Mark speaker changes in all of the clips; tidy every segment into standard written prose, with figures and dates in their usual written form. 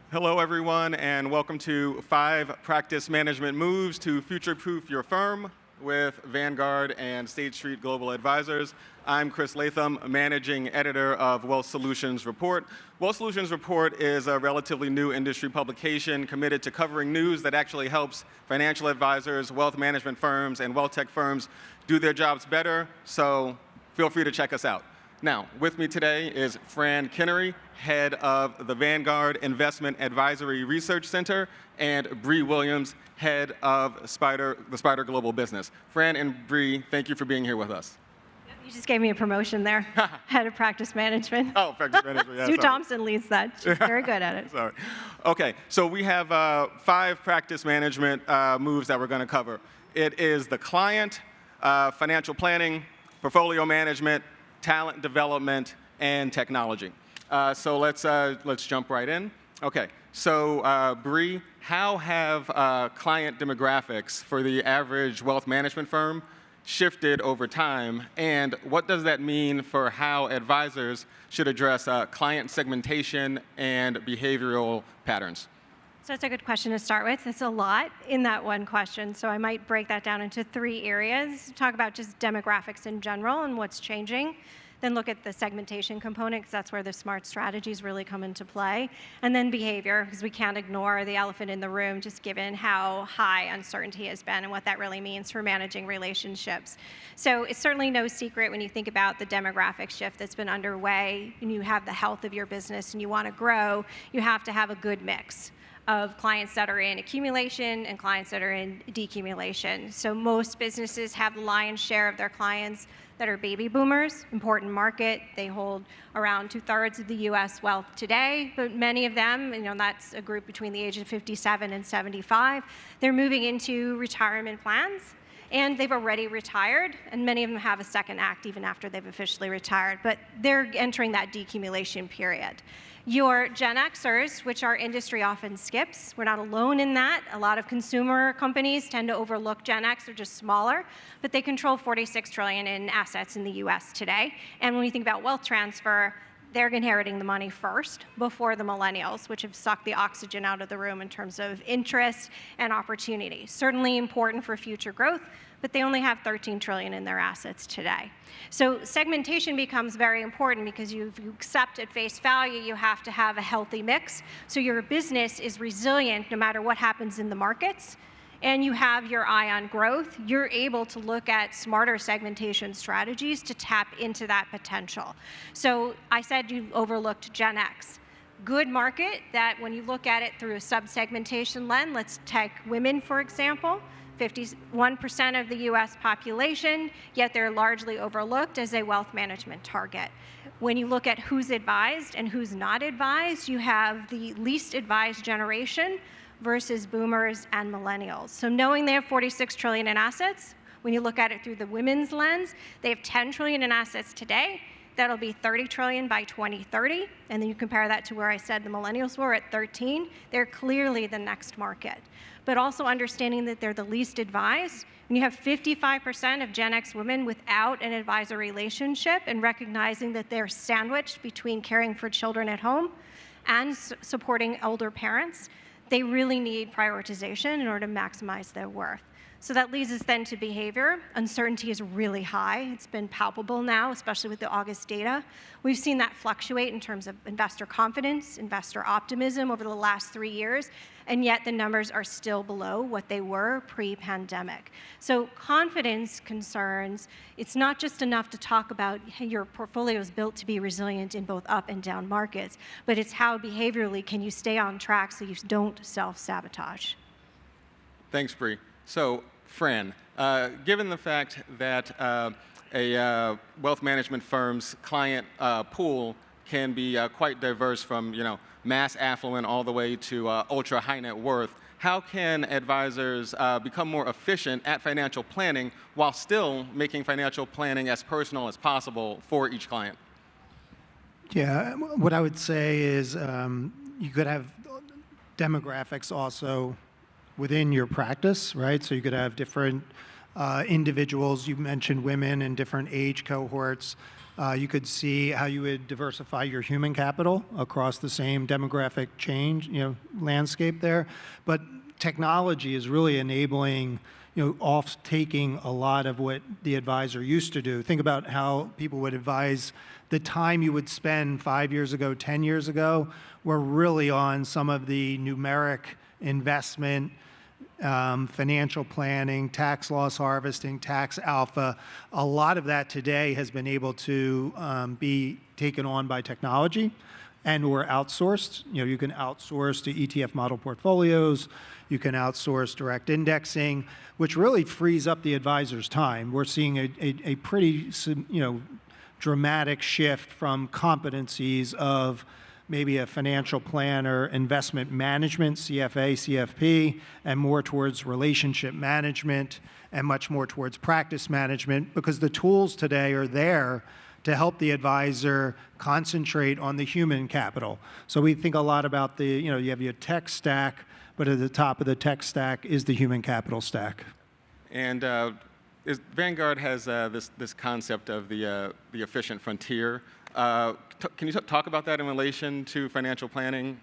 Speaker 1: Hello, everyone, and welcome to 5 Practice Management Moves to Future-Proof Your Firm with Vanguard and State Street Global Advisors. I'm Chris Latham, Managing Editor of Wealth Solutions Report. Wealth Solutions Report is a relatively new industry publication committed to covering news that actually helps financial advisors, wealth management firms, and wealth tech firms do their jobs better, so feel free to check us out. Now, with me today is Fran Kinniry, head of the Vanguard Investment Advisory Research Center, and Brie Williams, head of the Spider Global Business. Fran and Brie, thank you for being here with us.
Speaker 2: You just gave me a promotion there, head of practice management.
Speaker 1: Oh, practice management, yeah.
Speaker 2: Sue Thompson leads that. She's very good at it.
Speaker 1: Sorry. Okay, so we have 5 practice management moves that we're going to cover. It is the client, financial planning, portfolio management, talent development, and technology. So let's jump right in. Okay, so Brie, how have client demographics for the average wealth management firm shifted over time, and what does that mean for how advisors should address client segmentation and behavioral patterns?
Speaker 2: So it's a good question to start with. It's a lot in that one question, so I might break that down into 3 areas. Talk about just demographics in general and what's changing. Then look at the segmentation component, because that's where the smart strategies really come into play. And then behavior, because we can't ignore the elephant in the room, just given how high uncertainty has been and what that really means for managing relationships. So it's certainly no secret when you think about the demographic shift that's been underway, and you have the health of your business and you want to grow, you have to have a good mix of clients that are in accumulation and clients that are in decumulation. So most businesses have the lion's share of their clients that are baby boomers, important market. They hold around 2/3 of the US wealth today, but many of them, that's a group between the age of 57 and 75, they're moving into retirement plans. And they've already retired, and many of them have a second act even after they've officially retired, but they're entering that decumulation period. Your Gen Xers, which our industry often skips, we're not alone in that. A lot of consumer companies tend to overlook Gen X, they're just smaller, but they control $46 trillion in assets in the US today. And when you think about wealth transfer, they're inheriting the money first before the millennials, which have sucked the oxygen out of the room in terms of interest and opportunity. Certainly important for future growth, but they only have $13 trillion in their assets today. So segmentation becomes very important because if you accept at face value, you have to have a healthy mix. So your business is resilient no matter what happens in the markets, and you have your eye on growth, you're able to look at smarter segmentation strategies to tap into that potential. So I said you overlooked Gen X. Good market that when you look at it through a sub-segmentation lens, let's take women, for example, 51% of the US population, yet they're largely overlooked as a wealth management target. When you look at who's advised and who's not advised, you have the least advised generation versus boomers and millennials. So knowing they have $46 trillion in assets, when you look at it through the women's lens, they have $10 trillion in assets today. That'll be $30 trillion by 2030. And then you compare that to where I said the millennials were at 13. They're clearly the next market. But also understanding that they're the least advised. When you have 55% of Gen X women without an advisor relationship and recognizing that they're sandwiched between caring for children at home and supporting older parents, they really need prioritization in order to maximize their worth. So that leads us then to behavior. Uncertainty is really high. It's been palpable now, especially with the August data. We've seen that fluctuate in terms of investor confidence, investor optimism over the last 3 years, and yet the numbers are still below what they were pre-pandemic. So confidence concerns, it's not just enough to talk about, hey, your portfolio is built to be resilient in both up and down markets, but it's how behaviorally can you stay on track so you don't self-sabotage.
Speaker 1: Thanks, Brie. So, Fran, given the fact that a wealth management firm's client pool can be quite diverse from, mass affluent all the way to ultra high net worth, how can advisors become more efficient at financial planning while still making financial planning as personal as possible for each client?
Speaker 3: Yeah, what I would say is you could have demographics also within your practice, right? So you could have different individuals. You mentioned women in different age cohorts. You could see how you would diversify your human capital across the same demographic change, landscape there. But technology is really enabling, taking a lot of what the advisor used to do. Think about how people would advise. The time you would spend 5 years ago, 10 years ago, were really on some of the numeric investment, financial planning, tax loss harvesting, tax alpha. A lot of that today has been able to be taken on by technology and or outsourced. You can outsource to ETF model portfolios. You can outsource direct indexing, which really frees up the advisor's time. We're seeing a pretty, dramatic shift from competencies of maybe a financial planner, investment management, CFA, CFP, and more towards relationship management and much more towards practice management, because the tools today are there to help the advisor concentrate on the human capital. So we think a lot about you have your tech stack, but at the top of the tech stack is the human capital stack.
Speaker 1: And Vanguard has this concept of the efficient frontier. Can you talk about that in relation to financial planning?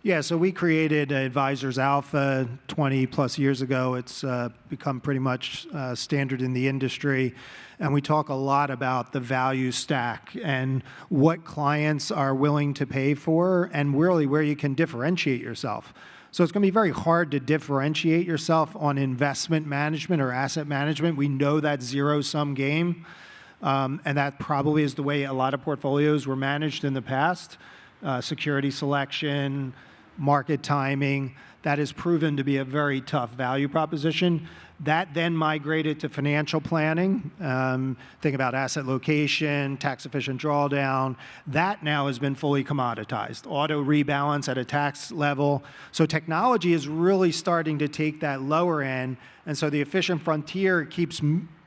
Speaker 3: Yeah, so we created Advisors Alpha 20 plus years ago. It's become pretty much standard in the industry. And we talk a lot about the value stack and what clients are willing to pay for and really where you can differentiate yourself. So it's going to be very hard to differentiate yourself on investment management or asset management. We know that's zero-sum game. And that probably is the way a lot of portfolios were managed in the past. Security selection, market timing, that has proven to be a very tough value proposition. That then migrated to financial planning. Think about asset location, tax-efficient drawdown. That now has been fully commoditized. Auto rebalance at a tax level. So technology is really starting to take that lower end. And so the efficient frontier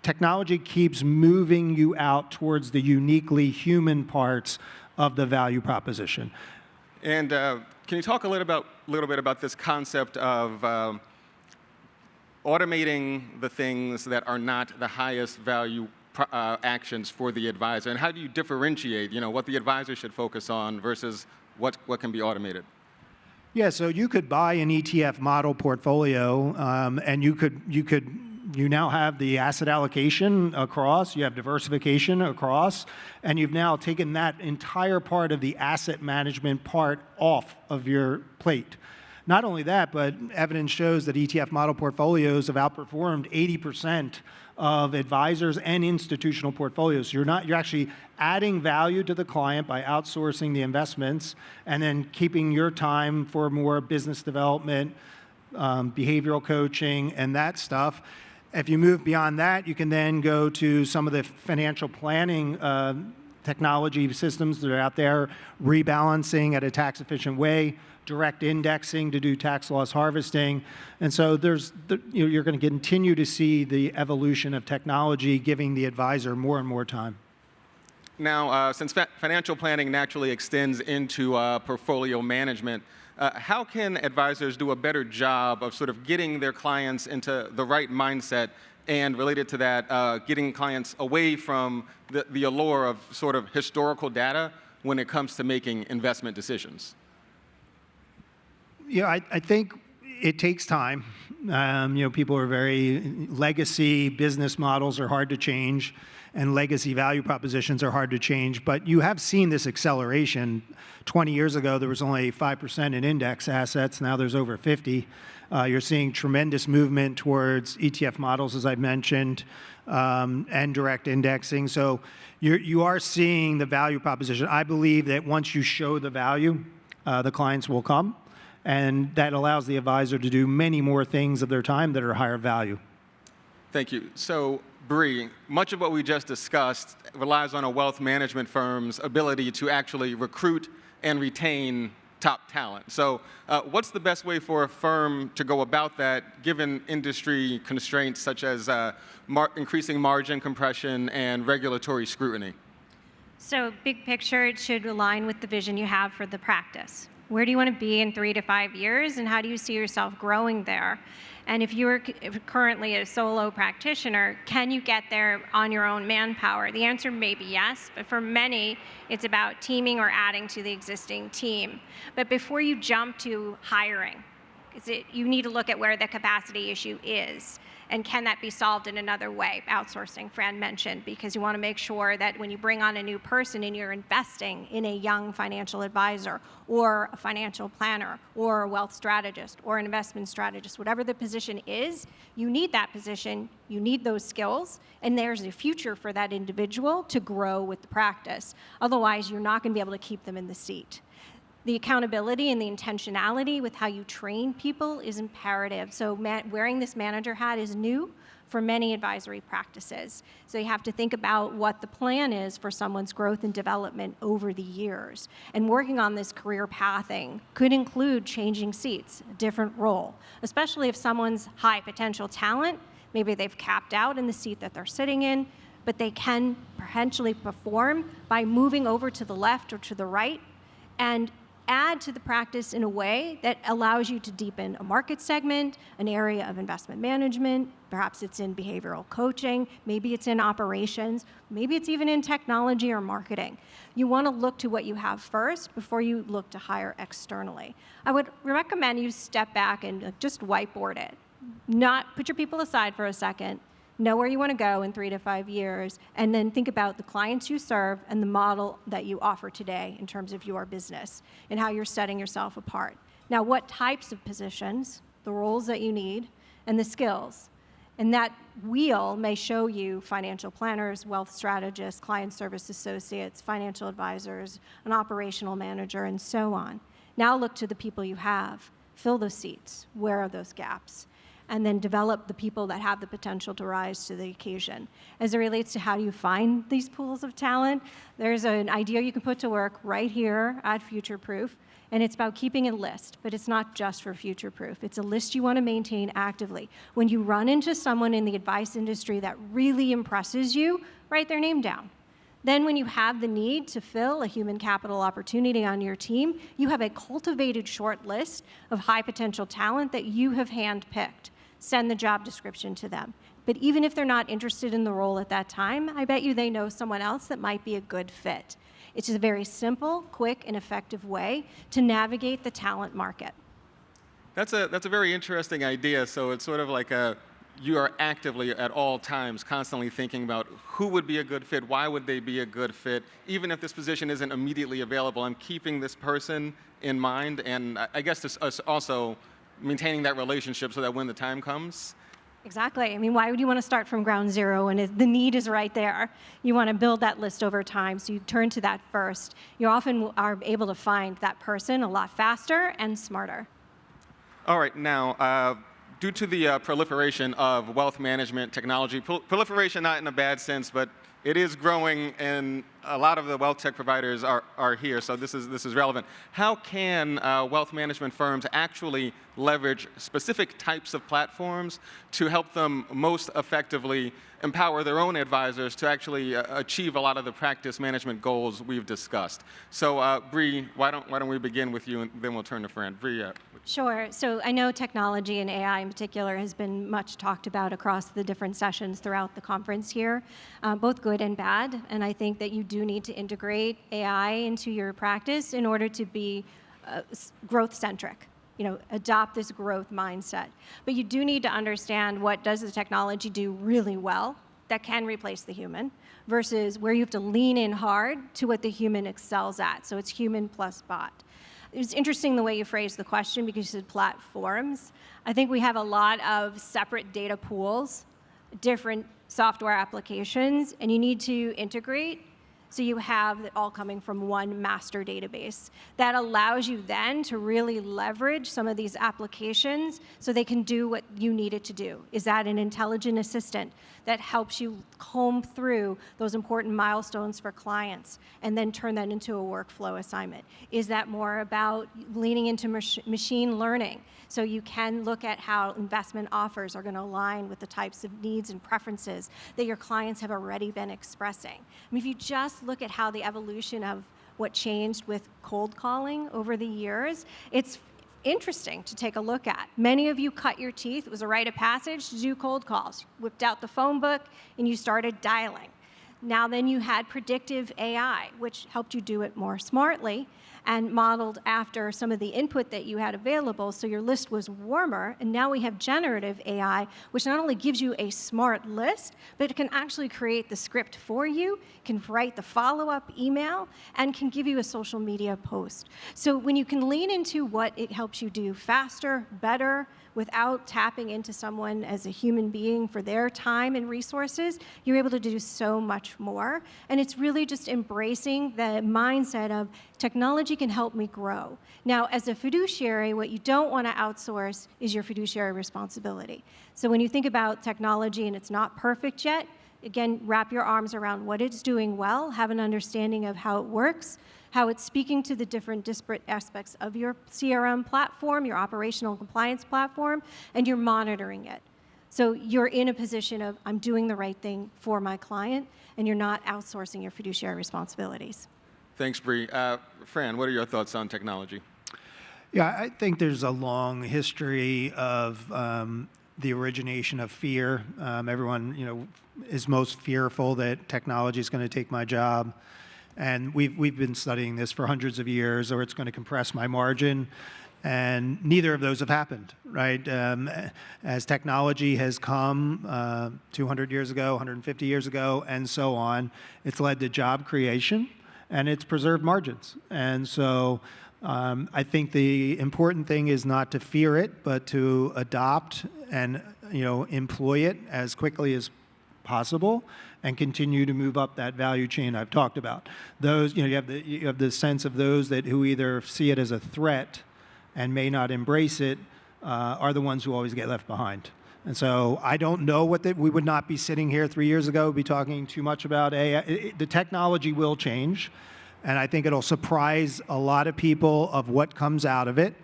Speaker 3: technology keeps moving you out towards the uniquely human parts of the value proposition.
Speaker 1: And can you talk a little bit about this concept of automating the things that are not the highest value actions for the advisor, and how do you differentiate, what the advisor should focus on versus what can be automated?
Speaker 3: Yeah, so you could buy an ETF model portfolio, and you now have the asset allocation across, you have diversification across, and you've now taken that entire part of the asset management part off of your plate. Not only that, but evidence shows that ETF model portfolios have outperformed 80% of advisors and institutional portfolios. You're actually adding value to the client by outsourcing the investments and then keeping your time for more business development, behavioral coaching, and that stuff. If you move beyond that, you can then go to some of the financial planning technology systems that are out there, rebalancing at a tax-efficient way, direct indexing to do tax loss harvesting. And so you're going to continue to see the evolution of technology giving the advisor more and more time.
Speaker 1: Now, since financial planning naturally extends into portfolio management, how can advisors do a better job of sort of getting their clients into the right mindset, and related to that, getting clients away from the allure of sort of historical data when it comes to making investment decisions?
Speaker 3: Yeah, I think it takes time. People are legacy business models are hard to change, and legacy value propositions are hard to change. But you have seen this acceleration. 20 years ago, there was only 5% in index assets. Now there's over 50. You're seeing tremendous movement towards ETF models, as I mentioned, and direct indexing. So you are seeing the value proposition. I believe that once you show the value, the clients will come. And that allows the advisor to do many more things of their time that are higher value.
Speaker 1: Thank you. So, Brie, much of what we just discussed relies on a wealth management firm's ability to actually recruit and retain top talent. So what's the best way for a firm to go about that, given industry constraints such as increasing margin compression and regulatory scrutiny?
Speaker 2: So big picture, it should align with the vision you have for the practice. Where do you want to be in 3 to 5 years, and how do you see yourself growing there? And if you're currently a solo practitioner, can you get there on your own manpower? The answer may be yes, but for many, it's about teaming or adding to the existing team. But before you jump to hiring, you need to look at where the capacity issue is, and can that be solved in another way? Outsourcing, Fran mentioned, because you want to make sure that when you bring on a new person and you're investing in a young financial advisor or a financial planner or a wealth strategist or an investment strategist, whatever the position is, you need that position, you need those skills, and there's a future for that individual to grow with the practice. Otherwise, you're not going to be able to keep them in the seat. The accountability and the intentionality with how you train people is imperative. So wearing this manager hat is new for many advisory practices. So you have to think about what the plan is for someone's growth and development over the years. And working on this career pathing could include changing seats, a different role, especially if someone's high potential talent, maybe they've capped out in the seat that they're sitting in, but they can potentially perform by moving over to the left or to the right and add to the practice in a way that allows you to deepen a market segment, an area of investment management, perhaps it's in behavioral coaching, maybe it's in operations, maybe it's even in technology or marketing. You want to look to what you have first before you look to hire externally. I would recommend you step back and just whiteboard it. Not put your people aside for a second, know where you want to go in 3 to 5 years, and then think about the clients you serve and the model that you offer today in terms of your business and how you're setting yourself apart. Now, what types of positions, the roles that you need, and the skills. And that wheel may show you financial planners, wealth strategists, client service associates, financial advisors, an operational manager, and so on. Now look to the people you have. Fill those seats. Where are those gaps? And then develop the people that have the potential to rise to the occasion. As it relates to how do you find these pools of talent, there's an idea you can put to work right here at Future Proof, and it's about keeping a list, but it's not just for Future Proof. It's a list you want to maintain actively. When you run into someone in the advice industry that really impresses you, write their name down. Then when you have the need to fill a human capital opportunity on your team, you have a cultivated short list of high potential talent that you have handpicked. Send the job description to them. But even if they're not interested in the role at that time, I bet you they know someone else that might be a good fit. It's just a very simple, quick, and effective way to navigate the talent market.
Speaker 1: That's a very interesting idea. So it's sort of like you are actively at all times constantly thinking about who would be a good fit, why would they be a good fit, even if this position isn't immediately available. I'm keeping this person in mind, and I guess this also maintaining that relationship so that when the time comes.
Speaker 2: Exactly. I mean, why would you want to start from ground zero when the need is right there? You want to build that list over time, so you turn to that first. You often are able to find that person a lot faster and smarter.
Speaker 1: All right, now, due to the proliferation of wealth management technology, proliferation not in a bad sense, but it is growing, and a lot of the wealth tech providers are here, so this is relevant. How can wealth management firms actually leverage specific types of platforms to help them most effectively empower their own advisors to actually achieve a lot of the practice management goals we've discussed? So, Brie, why don't we begin with you, and then we'll turn to Fran. Brie.
Speaker 2: Sure. So I know technology and AI in particular has been much talked about across the different sessions throughout the conference here, both good and bad. And I think that you do need to integrate AI into your practice in order to be growth-centric. Adopt this growth mindset. But you do need to understand what does the technology do really well that can replace the human versus where you have to lean in hard to what the human excels at. So it's human plus bot. It's interesting the way you phrased the question because you said platforms. I think we have a lot of separate data pools, different software applications, and you need to integrate so you have it all coming from one master database. That allows you then to really leverage some of these applications so they can do what you need it to do. Is that an intelligent assistant that helps you comb through those important milestones for clients and then turn that into a workflow assignment? Is that more about leaning into machine learning so you can look at how investment offers are going to align with the types of needs and preferences that your clients have already been expressing? I mean, if you just look at how the evolution of what changed with cold calling over the years, it's interesting to take a look at. Many of you cut your teeth. It was a rite of passage to do cold calls. Whipped out the phone book and you started dialing. Now then you had predictive AI, which helped you do it more smartly and modeled after some of the input that you had available, so your list was warmer. And now we have generative AI, which not only gives you a smart list, but it can actually create the script for you, can write the follow-up email, and can give you a social media post. So when you can lean into what it helps you do faster, better, without tapping into someone as a human being for their time and resources, you're able to do so much more. And it's really just embracing the mindset of technology can help me grow. Now, as a fiduciary, what you don't want to outsource is your fiduciary responsibility. So when you think about technology and it's not perfect yet, again, wrap your arms around what it's doing well, have an understanding of how it works, how it's speaking to the different disparate aspects of your CRM platform, your operational compliance platform, and you're monitoring it. So you're in a position of, I'm doing the right thing for my client, and you're not outsourcing your fiduciary responsibilities.
Speaker 1: Thanks, Brie. Fran, what are your thoughts on technology?
Speaker 3: Yeah, I think there's a long history of the origination of fear. Everyone, is most fearful that technology is going to take my job. And we've been studying this for hundreds of years, or it's going to compress my margin. And neither of those have happened, right? As technology has come 200 years ago, 150 years ago, and so on, it's led to job creation, and it's preserved margins. And so I think the important thing is not to fear it, but to adopt and employ it as quickly as possible and continue to move up that value chain I've talked about. Those, you have the sense of those who either see it as a threat and may not embrace it are the ones who always get left behind. And so I don't know we would not be sitting here 3 years ago, be talking too much about AI. The technology will change, and I think it'll surprise a lot of people of what comes out of it.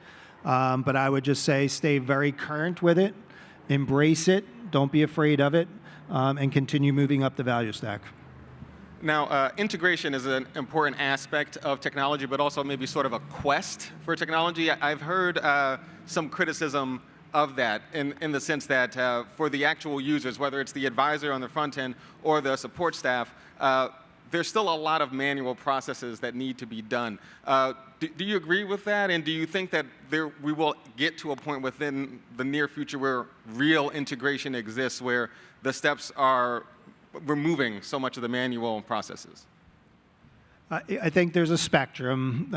Speaker 3: But I would just say stay very current with it, embrace it, don't be afraid of it, and continue moving up the value stack.
Speaker 1: Now, integration is an important aspect of technology, but also maybe sort of a quest for technology. I've heard some criticism of that in the sense that for the actual users, whether it's the advisor on the front end or the support staff, there's still a lot of manual processes that need to be done. Do you agree with that? And do you think that we will get to a point within the near future where real integration exists, where the steps are removing so much of the manual processes?
Speaker 3: I think there's a spectrum.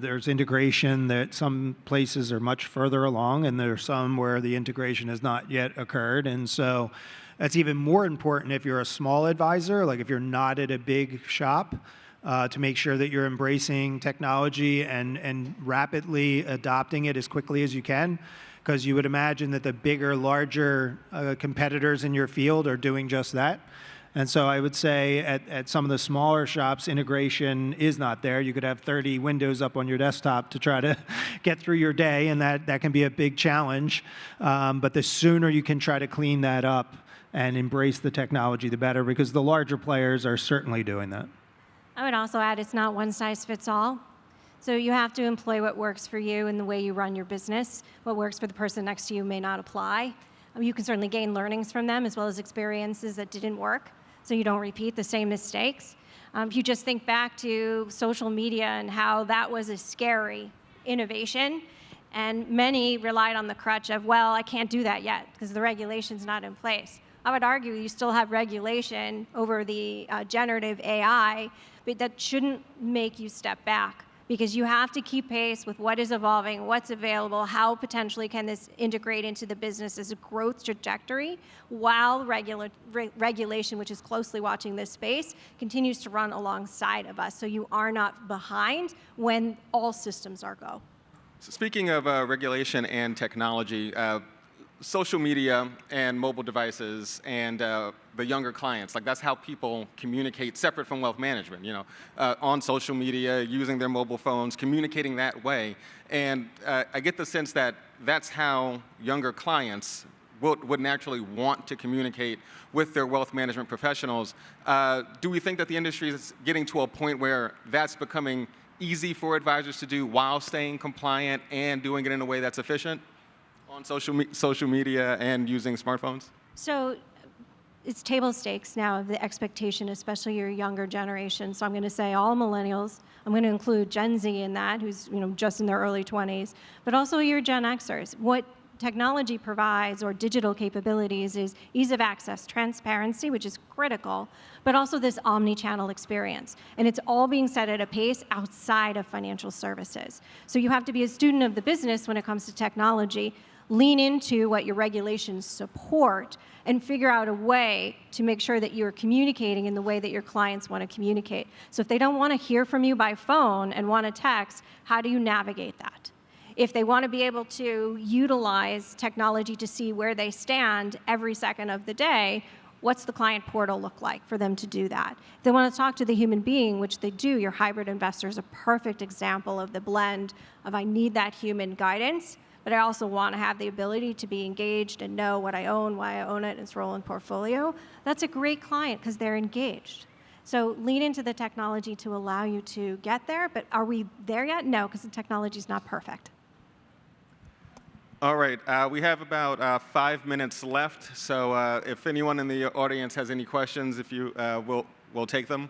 Speaker 3: There's integration that some places are much further along, and there's some where the integration has not yet occurred. And so that's even more important if you're a small advisor, like if you're not at a big shop, to make sure that you're embracing technology and rapidly adopting it as quickly as you can. Because you would imagine that the bigger, larger competitors in your field are doing just that. And so I would say at some of the smaller shops, integration is not there. You could have 30 windows up on your desktop to try to get through your day, and that can be a big challenge. But the sooner you can try to clean that up and embrace the technology, the better, because the larger players are certainly doing that.
Speaker 2: I would also add it's not one size fits all. So you have to employ what works for you in the way you run your business. What works for the person next to you may not apply. You can certainly gain learnings from them as well as experiences that didn't work, so you don't repeat the same mistakes. If you just think back to social media and how that was a scary innovation, and many relied on the crutch of, well, I can't do that yet because the regulation's not in place. I would argue you still have regulation over the generative AI, but that shouldn't make you step back, because you have to keep pace with what is evolving, what's available, how potentially can this integrate into the business as a growth trajectory, while regulation, which is closely watching this space, continues to run alongside of us, so you are not behind when all systems are go.
Speaker 1: So speaking of regulation and technology, social media and mobile devices and the younger clients, like that's how people communicate separate from wealth management, on social media, using their mobile phones, communicating that way. And I get the sense that that's how younger clients would naturally want to communicate with their wealth management professionals. Do we think that the industry is getting to a point where that's becoming easy for advisors to do while staying compliant and doing it in a way that's efficient on social media and using smartphones?
Speaker 2: So it's table stakes now of the expectation, especially your younger generation. So I'm going to say all millennials. I'm going to include Gen Z in that, who's just in their early 20s, but also your Gen Xers. What technology provides, or digital capabilities, is ease of access, transparency, which is critical, but also this omni-channel experience. And it's all being set at a pace outside of financial services. So you have to be a student of the business when it comes to technology, lean into what your regulations support, and figure out a way to make sure that you're communicating in the way that your clients want to communicate. So if they don't want to hear from you by phone and want to text, how do you navigate that? If they want to be able to utilize technology to see where they stand every second of the day, what's the client portal look like for them to do that? If they want to talk to the human being, which they do, your hybrid investor is a perfect example of the blend of I need that human guidance, but I also want to have the ability to be engaged and know what I own, why I own it, and its role in portfolio. That's a great client because they're engaged. So lean into the technology to allow you to get there, but are we there yet? No, because the technology is not perfect.
Speaker 1: All right, we have about 5 minutes left, so if anyone in the audience has any questions, we'll take them.